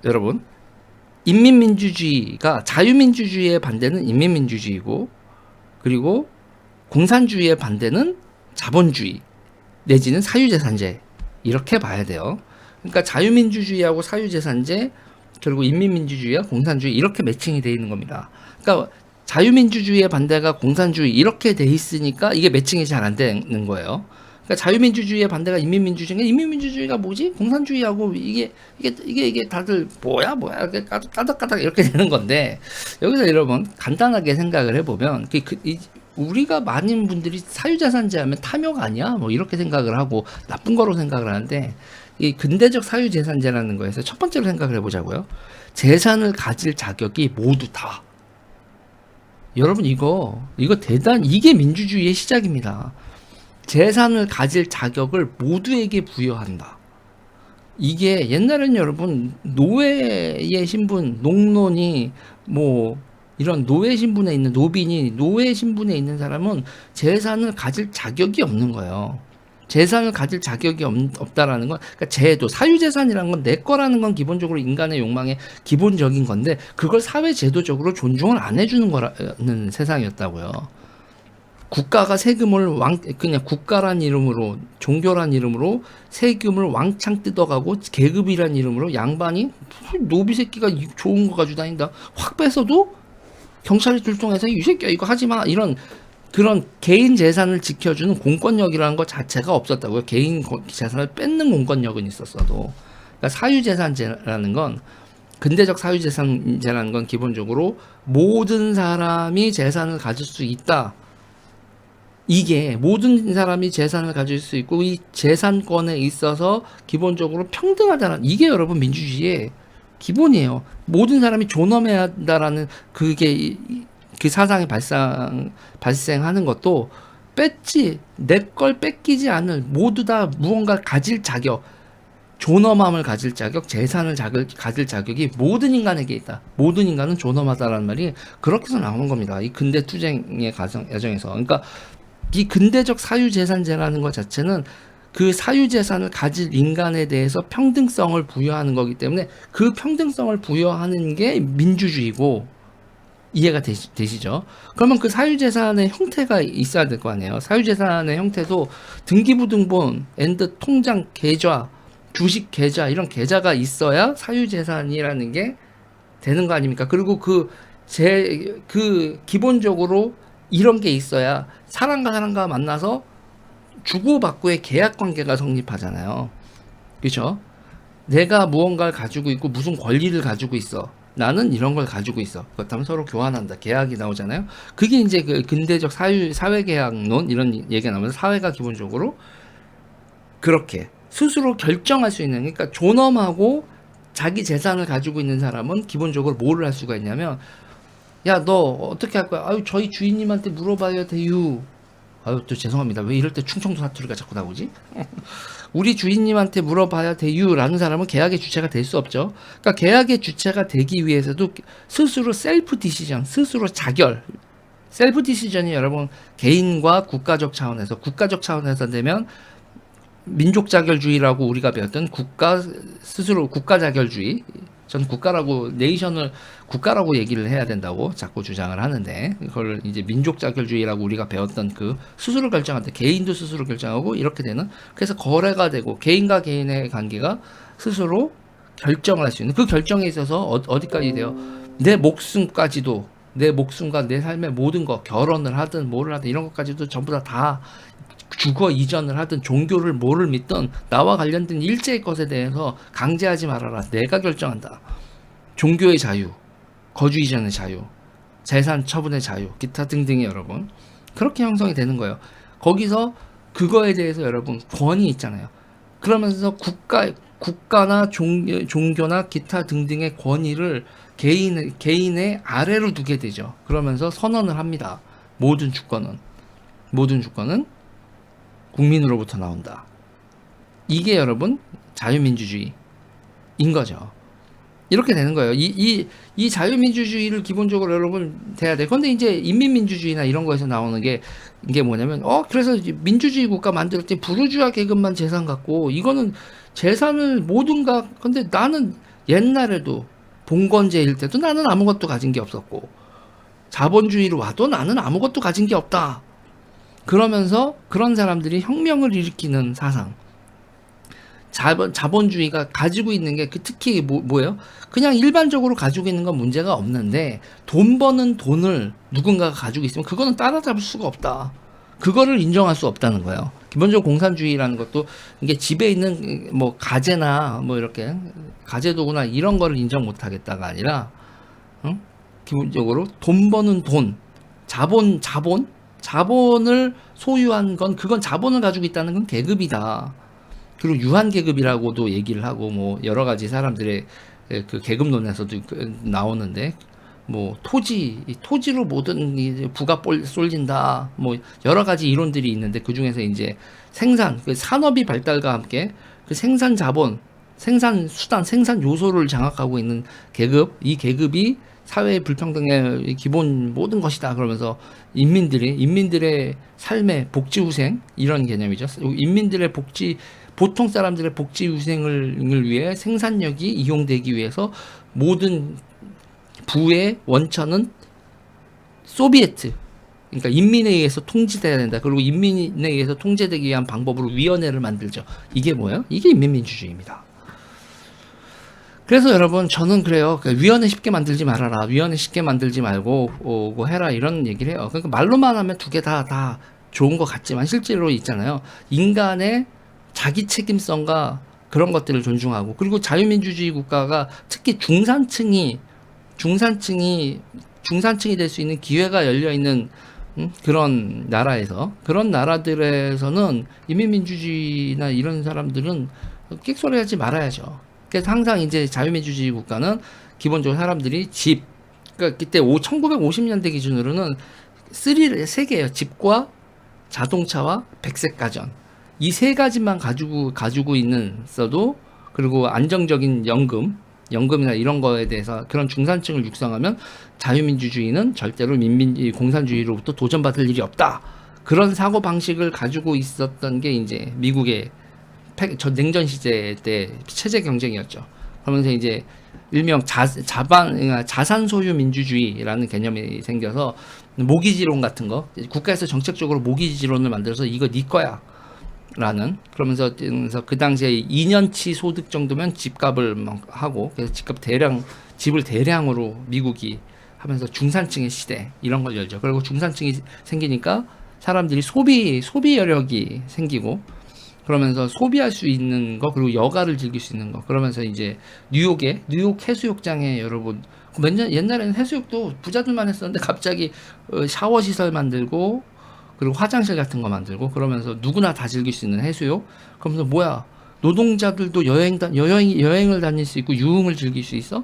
여러분, 인민민주주의가 자유민주주의의 반대는 인민민주주의고, 그리고 공산주의의 반대는 자본주의 내지는 사유재산제, 이렇게 봐야 돼요. 그러니까 자유민주주의하고 사유재산제, 그리고 인민민주주의와 공산주의, 이렇게 매칭이 되어 있는 겁니다. 그러니까 자유민주주의의 반대가 공산주의, 이렇게 돼 있으니까 이게 매칭이 잘 안 되는 거예요. 그러니까 자유민주주의의 반대가 인민민주주의인가, 인민민주주의가 뭐지? 공산주의하고 이게 다들 뭐야 이렇게 까닥까닥 이렇게 되는 건데, 여기서 여러분 간단하게 생각을 해보면 우리가 많은 분들이 사유재산제 하면 탐욕 아니야? 뭐 이렇게 생각을 하고 나쁜 거로 생각을 하는데, 이 근대적 사유재산제라는 거에서 첫 번째로 생각을 해보자고요. 재산을 가질 자격이 모두 다. 여러분 이거 이게 민주주의의 시작입니다. 재산을 가질 자격을 모두에게 부여한다. 이게 옛날에는 여러분 노예의 신분, 농론이 뭐 이런 노예 신분에 있는 노빈이 노예 신분에 있는 사람은 재산을 가질 자격이 없는 거예요. 재산을 가질 자격이 없다라는 건, 그러니까 제도, 사유재산이라는 건 내 거라는 건 기본적으로 인간의 욕망의 기본적인 건데, 그걸 사회 제도적으로 존중을 안 해주는 거라는 세상이었다고요. 국가가 세금을 그냥 국가란 이름으로, 종교란 이름으로 세금을 왕창 뜯어가고, 계급이란 이름으로 양반이 노비 새끼가 좋은 거 가지고 다닌다 확 뺏어도 경찰이 출동해서 이 새끼야 이거 하지마, 이런 그런 개인 재산을 지켜주는 공권력이라는 것 자체가 없었다고요. 개인 재산을 뺏는 공권력은 있었어도. 그러니까 사유재산제라는 건, 근대적 사유재산제라는 건 기본적으로 모든 사람이 재산을 가질 수 있다. 이게 모든 사람이 재산을 가질 수 있고 이 재산권에 있어서 기본적으로 평등하다는, 이게 여러분 민주주의의 기본이에요. 모든 사람이 존엄해야 한다라는 그 사상이 발생하는 것도, 내 걸 뺏기지 않을, 모두 다 무언가 가질 자격, 존엄함을 가질 자격, 재산을 가질 자격이 모든 인간에게 있다. 모든 인간은 존엄하다라는 말이 그렇게 해서 나오는 겁니다. 이 근대 투쟁의 여정에서. 그러니까 이 근대적 사유재산제라는 것 자체는 그 사유재산을 가질 인간에 대해서 평등성을 부여하는 거기 때문에, 그 평등성을 부여하는 게 민주주의고, 이해가 되시죠? 그러면 그 사유재산의 형태가 있어야 될 거 아니에요. 사유재산의 형태도 등기부등본, 통장 계좌, 주식 계좌, 이런 계좌가 있어야 사유재산이라는 게 되는 거 아닙니까? 그리고 기본적으로 이런 게 있어야 사람과 만나서 주고받고의 계약 관계가 성립하잖아요. 그렇죠? 내가 무언가를 가지고 있고 무슨 권리를 가지고 있어. 나는 이런 걸 가지고 있어. 그렇다면 서로 교환한다. 계약이 나오잖아요. 그게 이제 그 근대적 사회계약론, 이런 얘기가 나오면서, 사회가 기본적으로 그렇게 스스로 결정할 수 있는, 그러니까 존엄하고 자기 재산을 가지고 있는 사람은 기본적으로 뭐를 할 수가 있냐면, 야, 너 어떻게 할 거야? 아유, 저희 주인님한테 물어봐야 돼요. 아유, 또 죄송합니다. 왜 이럴 때 충청도 사투리가 자꾸 나오지? 우리 주인님한테 물어봐야 돼요 라는 사람은 계약의 주체가 될 수 없죠. 그러니까 계약의 주체가 되기 위해서도 스스로 셀프 디시전, 스스로 자결. 셀프 디시전이 여러분 개인과 국가적 차원에서 되면 민족 자결주의라고 우리가 배웠던 국가 자결주의. 전 국가라고, 네이션을 국가라고 얘기를 해야 된다고 자꾸 주장을 하는데, 그걸 이제 민족 자결주의라고 우리가 배웠던 그 스스로 결정할 때 개인도 스스로 결정하고 이렇게 되는, 그래서 거래가 되고 개인과 개인의 관계가 스스로 결정을 할 수 있는, 그 결정에 있어서 어디까지 돼요? 내 목숨과 내 삶의 모든 거, 결혼을 하든 뭐를 하든 이런 것까지도 전부 다 주거 이전을 하든 종교를 뭐를 믿든 나와 관련된 일체의 것에 대해서 강제하지 말아라. 내가 결정한다. 종교의 자유, 거주 이전의 자유, 재산 처분의 자유, 기타 등등이 여러분 그렇게 형성이 되는 거예요. 거기서 그거에 대해서 여러분 권위 있잖아요. 그러면서 국가나 종교나 기타 등등의 권위를 개인의 아래로 두게 되죠. 그러면서 선언을 합니다. 모든 주권은 국민으로부터 나온다. 이게 여러분 자유민주주의인 거죠. 이렇게 되는 거예요. 이 자유민주주의를 기본적으로 여러분 돼야 돼. 근데 이제 인민민주주의나 이런 거에서 나오는 이게 뭐냐면, 그래서 민주주의 국가 만들 때 부르주아 계급만 재산 갖고, 이거는 재산을 근데 나는 옛날에도 봉건제일 때도 나는 아무것도 가진 게 없었고 자본주의로 와도 나는 아무것도 가진 게 없다. 그러면서 그런 사람들이 혁명을 일으키는 사상. 자본주의가 가지고 있는 게 특히 뭐예요? 그냥 일반적으로 가지고 있는 건 문제가 없는데 돈 버는 돈을 누군가가 가지고 있으면 그거는 따라잡을 수가 없다. 그거를 인정할 수 없다는 거예요. 기본적으로 공산주의라는 것도 이게 집에 있는 뭐 가재나 뭐 이렇게 가재도구나 이런 거를 인정 못 하겠다가 아니라 응? 기본적으로 돈 버는 돈, 자본을 소유한 건 그건 자본을 가지고 있다는 건 계급이다. 그리고 유한 계급이라고도 얘기를 하고 뭐 여러 가지 사람들의 그 계급론에서도 나오는데 뭐 토지로 모든 부가 쏠린다 뭐 여러 가지 이론들이 있는데 그 중에서 이제 그 산업이 발달과 함께 그 생산 자본, 생산 수단, 생산 요소를 장악하고 있는 이 계급이 사회의 불평등의 기본 모든 것이다. 그러면서 인민들의 삶의 복지 후생 이런 개념이죠. 보통 사람들의 복지 후생을 위해 생산력이 이용되기 위해서 모든 부의 원천은 소비에트, 그러니까 인민에 의해서 통치돼야 된다. 그리고 인민에 의해서 통제되기 위한 방법으로 위원회를 만들죠. 이게 뭐예요? 이게 인민민주주의입니다. 그래서 여러분 저는 그래요. 위원회 쉽게 만들지 말아라. 위원회 쉽게 만들지 말고 해라 이런 얘기를 해요. 그러니까 말로만 하면 두 개 다 좋은 것 같지만 실제로 있잖아요. 인간의 자기 책임성과 그런 것들을 존중하고 그리고 자유민주주의 국가가 특히 중산층이 될 수 있는 기회가 열려 있는 그런 나라들에서는 인민민주주의나 이런 사람들은 끽소리하지 말아야죠. 그래서 항상 이제 자유민주주의 국가는 기본적으로 사람들이 그러니까 그때 1950년대 기준으로는 세 개예요. 집과 자동차와 백색 가전. 이 세 가지만 가지고 있어도 그리고 안정적인 연금이나 이런 거에 대해서 그런 중산층을 육성하면 자유민주주의는 절대로 공산주의로부터 도전받을 일이 없다. 그런 사고 방식을 가지고 있었던 게 이제 미국의 냉전 시대 때 체제 경쟁이었죠. 그러면서 이제 일명 자산 소유 민주주의라는 개념이 생겨서 모기지론 같은 거 국가에서 정책적으로 모기지론을 만들어서 이거 네 거야. 그러면서 그 당시에 2년치 소득 정도면 집값을 막 하고 그래서 집을 대량으로 미국이 하면서 중산층의 시대 이런 걸 열죠. 그리고 중산층이 생기니까 사람들이 소비 여력이 생기고 그러면서 소비할 수 있는 거 그리고 여가를 즐길 수 있는 거 그러면서 이제 뉴욕 해수욕장에 여러분 옛날에는 해수욕도 부자들만 했었는데 갑자기 샤워 시설 만들고 그리고 화장실 같은 거 만들고 그러면서 누구나 다 즐길 수 있는 해수욕. 그러면서 뭐야 노동자들도 여행을 다닐 수 있고 유흥을 즐길 수 있어?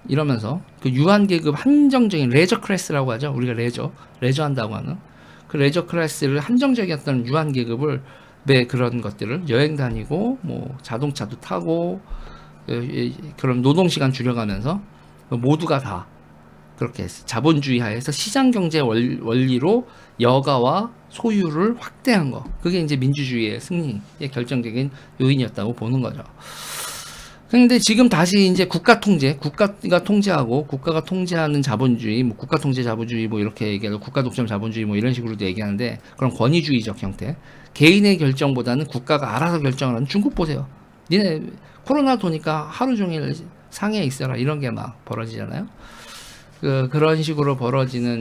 이러면서 그 유한 계급 한정적인 레저 클래스라고 하죠. 우리가 레저 한다고 하는 그 레저 클래스를 한정적이었던 유한 계급을 그런 것들을 여행 다니고 뭐 자동차도 타고 그런 노동 시간 줄여가면서 모두가 다 그렇게 자본주의 하에서 시장 경제 원리로 여가와 소유를 확대한 거. 그게 이제 민주주의의 승리의 결정적인 요인이었다고 보는 거죠. 근데 지금 다시 이제 국가가 통제하는 자본주의, 뭐 국가 통제 자본주의 뭐 이렇게 얘기하고 국가 독점 자본주의 뭐 이런 식으로도 얘기하는데 그런 권위주의적 형태. 개인의 결정보다는 국가가 알아서 결정을 하는 중국 보세요. 니네 코로나 도니까 하루 종일 상해에 있어라 이런 게 막 벌어지잖아요. 그런 식으로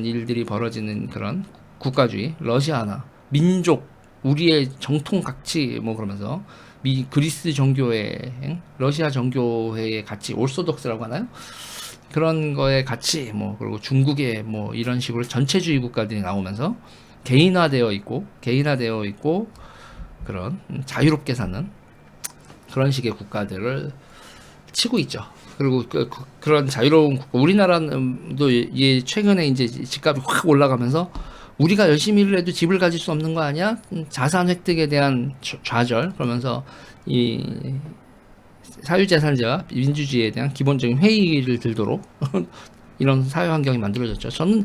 일들이 벌어지는 그런 국가주의, 러시아나 민족, 우리의 정통 가치 뭐 그러면서 그리스 정교회, 러시아 정교회의 가치, 올소독스라고 하나요? 그런 거의 가치, 뭐 그리고 중국의 뭐 이런 식으로 전체주의 국가들이 나오면서 개인화되어 있고 그런 자유롭게 사는 그런 식의 국가들을 치고 있죠. 그리고 그런 자유로운 국가, 우리나라도 최근에 이제 집값이 확 올라가면서 우리가 열심히 일을 해도 집을 가질 수 없는 거 아니야? 자산 획득에 대한 좌절, 그러면서 이 사유재산제와 민주주의에 대한 기본적인 회의를 들도록 이런 사회 환경이 만들어졌죠. 저는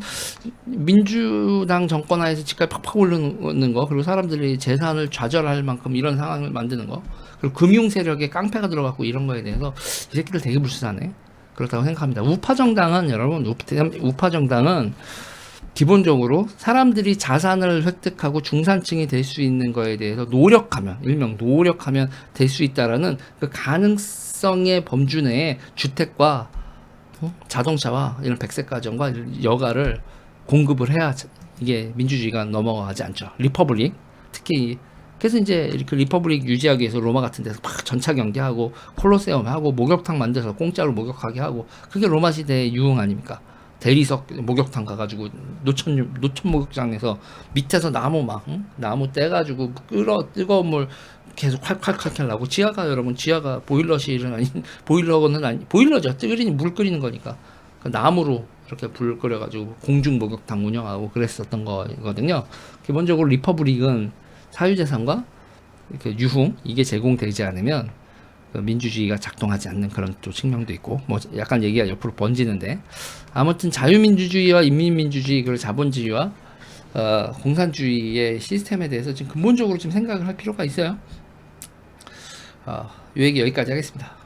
민주당 정권 하에서 집값이 팍팍 오르는 거, 그리고 사람들이 재산을 좌절할 만큼 이런 상황을 만드는 거. 그리고 금융 세력에 깡패가 들어갔고 이런 거에 대해서 이 새끼들 되게 불쌍하네. 그렇다고 생각합니다. 우파 정당은 여러분 우파 정당은 기본적으로 사람들이 자산을 획득하고 중산층이 될 수 있는 거에 대해서 노력하면 일명 노력하면 될 수 있다라는 그 가능성의 범주 내에 주택과 자동차와 이런 백색 가전과 여가를 공급을 해야 이게 민주주의가 넘어가지 않죠. 리퍼블릭 특히 그래서 이제 이렇게 리퍼블릭 유지하기 위해서 로마 같은 데서 막 전차 경기하고 콜로세움 하고 목욕탕 만들어서 공짜로 목욕하게 하고 그게 로마 시대의 유흥 아닙니까? 대리석 목욕탕 가가지고 노천 목욕장에서 밑에서 나무 막 나무 떼가지고 뜨거운 물 계속 콸콸콸콸 나고 지하가 보일러실은 아닌 보일러는 아니 보일러죠. 물 끓이는 거니까 그 나무로 이렇게 불 끓여가지고 공중 목욕탕 운영하고 그랬었던 거거든요. 기본적으로 리퍼블릭은 사유재산과 이렇게 유흥 이게 제공되지 않으면 그 민주주의가 작동하지 않는 그런 또 측면도 있고 뭐 약간 얘기가 옆으로 번지는데 아무튼 자유민주주의와 인민민주주의 그리고 자본주의와 공산주의의 시스템에 대해서 지금 근본적으로 좀 생각을 할 필요가 있어요. 이 얘기 여기까지 하겠습니다.